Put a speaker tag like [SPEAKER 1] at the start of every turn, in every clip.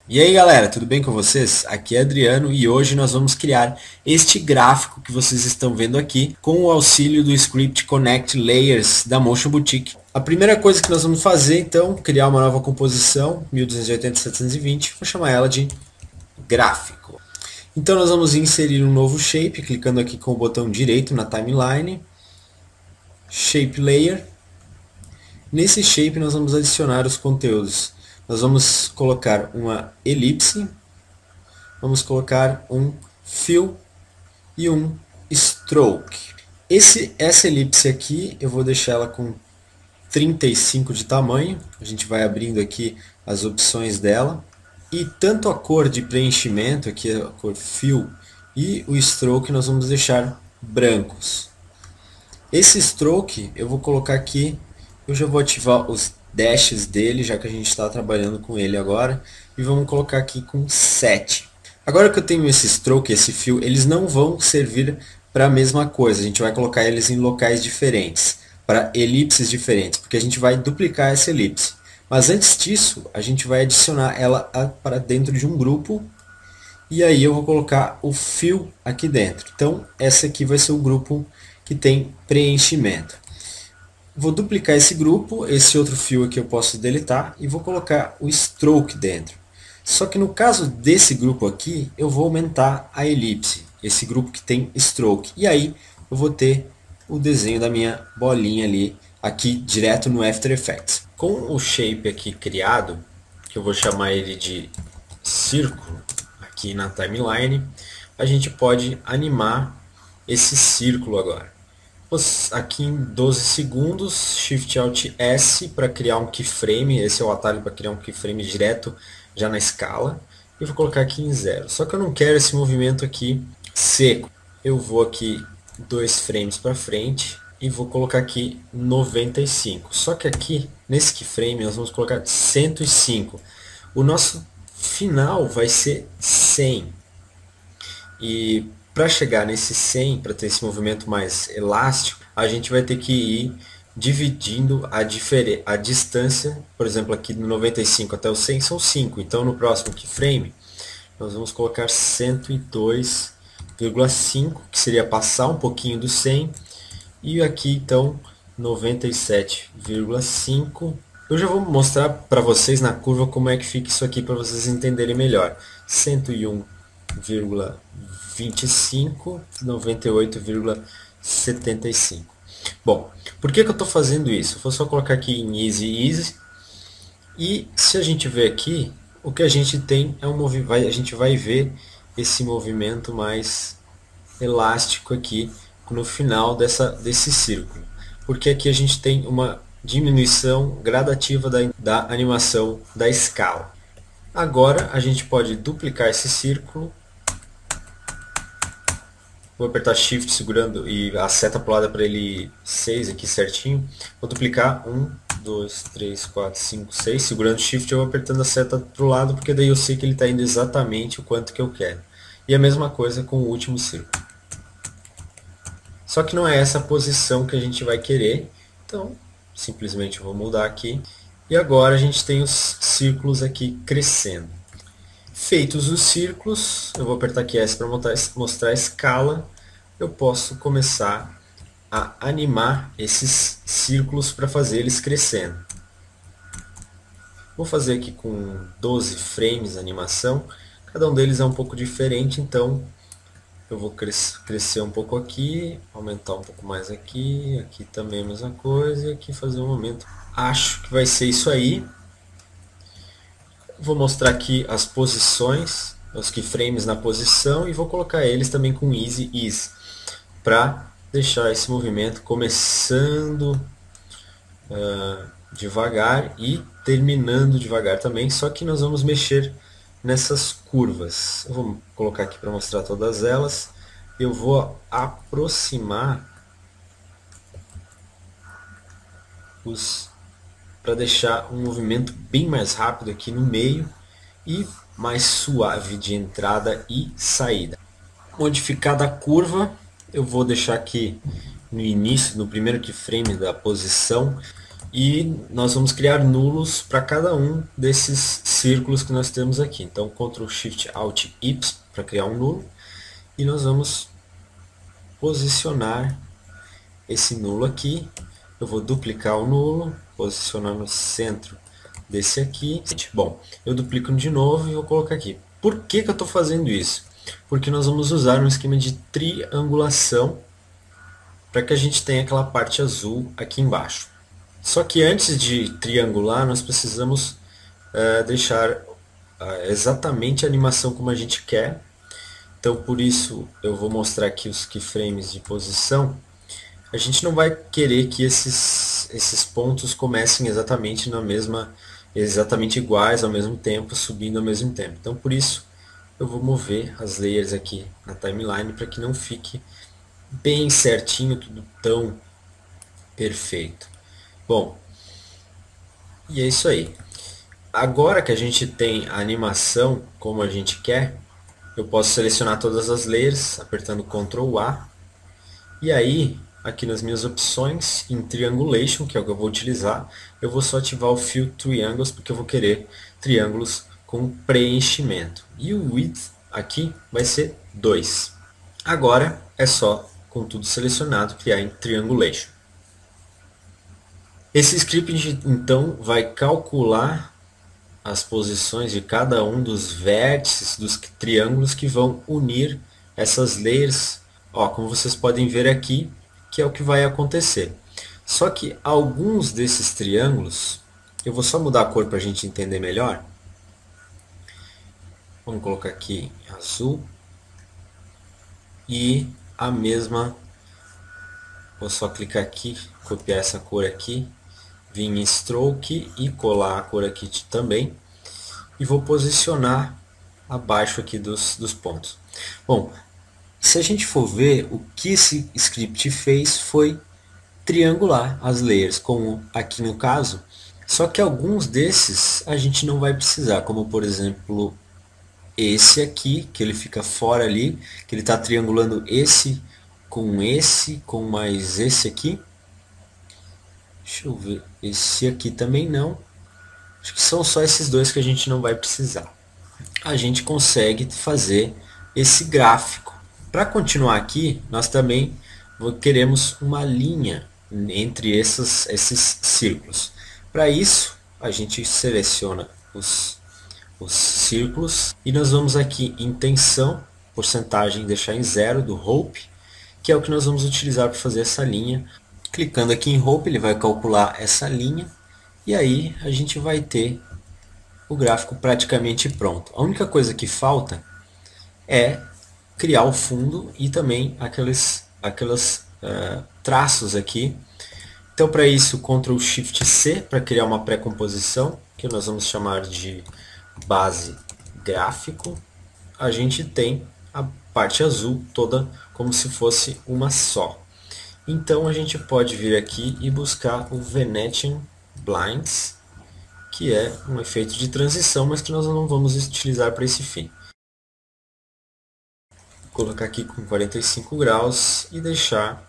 [SPEAKER 1] E aí galera, tudo bem com vocês? Aqui é Adriano e hoje nós vamos criar este gráfico que vocês estão vendo aqui com o auxílio do Script Connect Layers da Motion Boutique. A primeira coisa que nós vamos fazer então, criar uma nova composição, 1280-720, vou chamar ela de gráfico. Então nós vamos inserir um novo shape, clicando aqui com o botão direito na timeline, Shape Layer. Nesse shape nós vamos adicionar os conteúdos. Nós vamos colocar uma elipse, vamos colocar um fill e um stroke. Essa elipse aqui eu vou deixar ela com 35 de tamanho. A gente vai abrindo aqui as opções dela. E tanto a cor de preenchimento, aqui a cor fill, e o stroke nós vamos deixar brancos. Esse stroke eu vou colocar aqui, eu já vou ativar os dashes dele, já que a gente está trabalhando com ele agora, e vamos colocar aqui com 7. Agora que eu tenho esse stroke, esse fio, eles não vão servir para a mesma coisa, a gente vai colocar eles em locais diferentes, para elipses diferentes, porque a gente vai duplicar essa elipse. Mas antes disso, a gente vai adicionar ela para dentro de um grupo, e aí eu vou colocar o fio aqui dentro. Então, esse aqui vai ser o grupo que tem preenchimento. Vou duplicar esse grupo, esse outro fio aqui eu posso deletar e vou colocar o stroke dentro. Só que no caso desse grupo aqui, eu vou aumentar a elipse, esse grupo que tem stroke. E aí eu vou ter o desenho da minha bolinha ali, aqui direto no After Effects. Com o shape aqui criado, que eu vou chamar ele de círculo, aqui na timeline, a gente pode animar esse círculo agora. Aqui em 12 segundos, Shift Alt S para criar um keyframe, esse é o atalho para criar um keyframe direto já na escala, e vou colocar aqui em 0. Só que eu não quero esse movimento aqui seco, eu vou aqui 2 frames para frente e vou colocar aqui 95. Só que aqui, nesse keyframe, nós vamos colocar 105. O nosso final vai ser 100. E para chegar nesse 100, para ter esse movimento mais elástico, a gente vai ter que ir dividindo a distância. Por exemplo, aqui no 95 até o 100 são 5. Então no próximo keyframe, nós vamos colocar 102,5, que seria passar um pouquinho do 100. E aqui então 97,5. Eu já vou mostrar para vocês na curva como é que fica isso aqui para vocês entenderem melhor. 101,25, 98,75. Bom, por que eu estou fazendo isso? Eu vou só colocar aqui em Easy Easy. E se a gente ver aqui, o que a gente tem é a gente vai ver esse movimento mais elástico aqui no final desse círculo. Porque aqui a gente tem uma diminuição gradativa da animação da escala. Agora a gente pode duplicar esse círculo. Vou apertar Shift segurando e a seta para o lado para ele 6 aqui certinho. Vou duplicar 1, 2, 3, 4, 5, 6. Segurando Shift eu vou apertando a seta para o lado, porque daí eu sei que ele está indo exatamente o quanto que eu quero. E a mesma coisa com o último círculo. Só que não é essa a posição que a gente vai querer. Então, simplesmente eu vou mudar aqui. E agora a gente tem os círculos aqui crescendo. Feitos os círculos, eu vou apertar aqui S para mostrar a escala. Eu posso começar a animar esses círculos para fazer eles crescendo. Vou fazer aqui com 12 frames a animação. Cada um deles é um pouco diferente, então eu vou crescer um pouco aqui, aumentar um pouco mais aqui, aqui também a mesma coisa, e aqui fazer um aumento. Acho que vai ser isso aí. Vou mostrar aqui as posições, os keyframes na posição, e vou colocar eles também com Easy Ease, para deixar esse movimento começando devagar e terminando devagar também, só que nós vamos mexer nessas curvas. Eu vou colocar aqui para mostrar todas elas. Eu vou aproximar para deixar um movimento bem mais rápido aqui no meio e mais suave de entrada e saída. Modificada a curva, eu vou deixar aqui no início, no primeiro keyframe da posição, E nós vamos criar nulos para cada um desses círculos que nós temos aqui. Então, Ctrl Shift Alt Y para criar um nulo. E nós vamos posicionar esse nulo aqui. Eu vou duplicar o nulo, posicionar no centro desse aqui. Bom, eu duplico de novo e vou colocar aqui. Por que eu estou fazendo isso? Porque nós vamos usar um esquema de triangulação para que a gente tenha aquela parte azul aqui embaixo. Só que antes de triangular, nós precisamos deixar exatamente a animação como a gente quer. Então, por isso, eu vou mostrar aqui os keyframes de posição. A gente não vai querer que esses pontos comecem exatamente iguais ao mesmo tempo, subindo ao mesmo tempo. Então, por isso, eu vou mover as layers aqui na timeline para que não fique bem certinho, tudo tão perfeito. Bom, e é isso aí. Agora que a gente tem a animação como a gente quer, eu posso selecionar todas as layers apertando Ctrl A. E aí, aqui nas minhas opções, em Triangulation, que é o que eu vou utilizar, eu vou só ativar o Fill Triangles, porque eu vou querer triângulos com preenchimento. E o Width aqui vai ser 2. Agora é só, com tudo selecionado, criar em Triangulation. Esse script então vai calcular as posições de cada um dos vértices dos triângulos que vão unir essas layers. Ó, como vocês podem ver aqui, que é o que vai acontecer. Só que alguns desses triângulos, eu vou só mudar a cor para a gente entender melhor. Vamos colocar aqui azul. E a mesma, vou só clicar aqui, copiar essa cor aqui, vir em Stroke e colar a cor aqui também. E vou posicionar abaixo aqui dos pontos. Bom, se a gente for ver, o que esse script fez foi triangular as layers, como aqui no caso. Só que alguns desses a gente não vai precisar, como por exemplo esse aqui, que ele fica fora ali, que ele está triangulando esse, com mais esse aqui. Deixa eu ver, esse aqui também não. Acho que são só esses dois que a gente não vai precisar. A gente consegue fazer esse gráfico. Para continuar aqui, nós também queremos uma linha entre esses círculos. Para isso, a gente seleciona os círculos e nós vamos aqui em tensão, porcentagem, deixar em 0 do Hope, que é o que nós vamos utilizar para fazer essa linha. Clicando aqui em Hope, ele vai calcular essa linha e aí a gente vai ter o gráfico praticamente pronto. A única coisa que falta é criar o fundo e também aqueles traços aqui. Então, para isso, Ctrl Shift C para criar uma pré-composição, que nós vamos chamar de base gráfico. A gente tem a parte azul toda como se fosse uma só. Então, a gente pode vir aqui e buscar o Venetian Blinds, que é um efeito de transição, mas que nós não vamos utilizar para esse fim. Vou colocar aqui com 45 graus e deixar.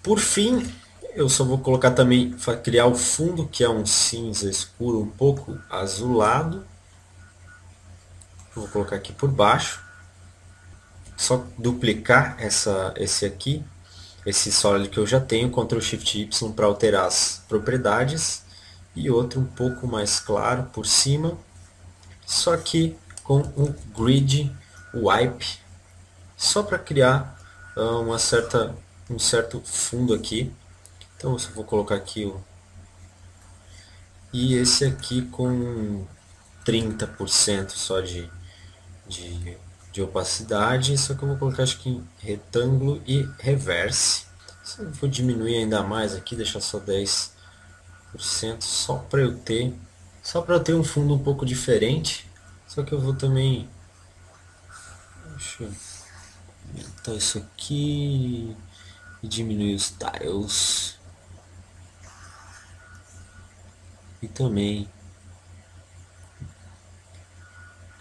[SPEAKER 1] Por fim, eu só vou colocar também, criar o fundo, que é um cinza escuro, um pouco azulado. Vou colocar aqui por baixo. Só duplicar esse aqui, esse sólido que eu já tenho, Ctrl Shift Y para alterar as propriedades. E outro um pouco mais claro por cima, só que com o Grid Wipe, só para criar um certo fundo aqui. Então eu vou colocar aqui e esse aqui com 30% só de opacidade, só que eu vou colocar acho que em retângulo e reverse. Eu vou diminuir ainda mais aqui, deixar só 10%, só para eu ter um fundo um pouco diferente. Só que eu vou também, deixa eu aumentar isso aqui e diminuir os tiles e também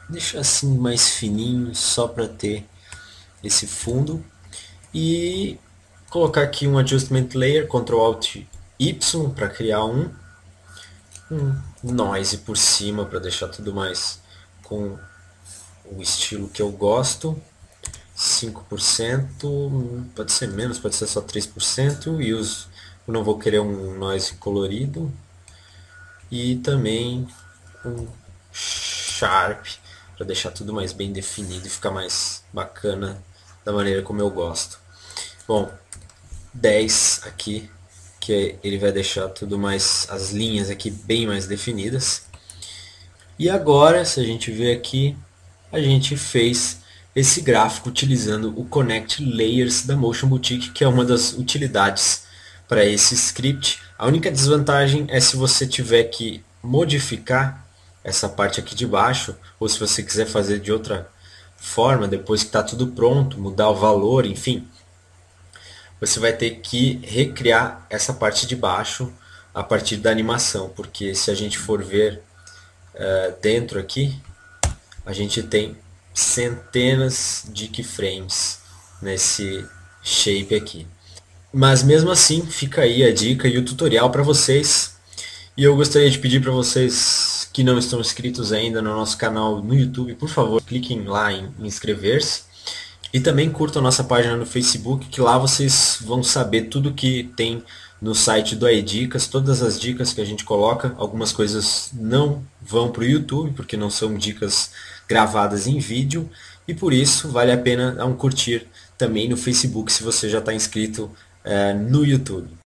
[SPEAKER 1] deixar assim mais fininho, só para ter esse fundo. E colocar aqui um Adjustment Layer, Ctrl Alt Y para criar um noise por cima para deixar tudo mais com o estilo que eu gosto. 5%, pode ser menos, pode ser só 3%, e eu não vou querer um noise colorido. E também um Sharp para deixar tudo mais bem definido e ficar mais bacana da maneira como eu gosto. Bom, 10 aqui, que ele vai deixar tudo mais, as linhas aqui bem mais definidas. E agora, se a gente ver aqui, a gente fez esse gráfico utilizando o Connect Layers da Motion Boutique, que é uma das utilidades para esse script. A única desvantagem é se você tiver que modificar essa parte aqui de baixo, ou se você quiser fazer de outra forma, depois que está tudo pronto, mudar o valor, enfim, você vai ter que recriar essa parte de baixo a partir da animação, porque se a gente for ver dentro aqui, a gente tem centenas de keyframes nesse shape aqui. Mas mesmo assim, fica aí a dica e o tutorial para vocês. E eu gostaria de pedir para vocês que não estão inscritos ainda no nosso canal no YouTube, por favor, cliquem lá em inscrever-se. E também curtam a nossa página no Facebook, que lá vocês vão saber tudo que tem no site do iDicas, todas as dicas que a gente coloca. Algumas coisas não vão para o YouTube, porque não são dicas gravadas em vídeo, e por isso vale a pena dar um curtir também no Facebook se você já está inscrito no YouTube.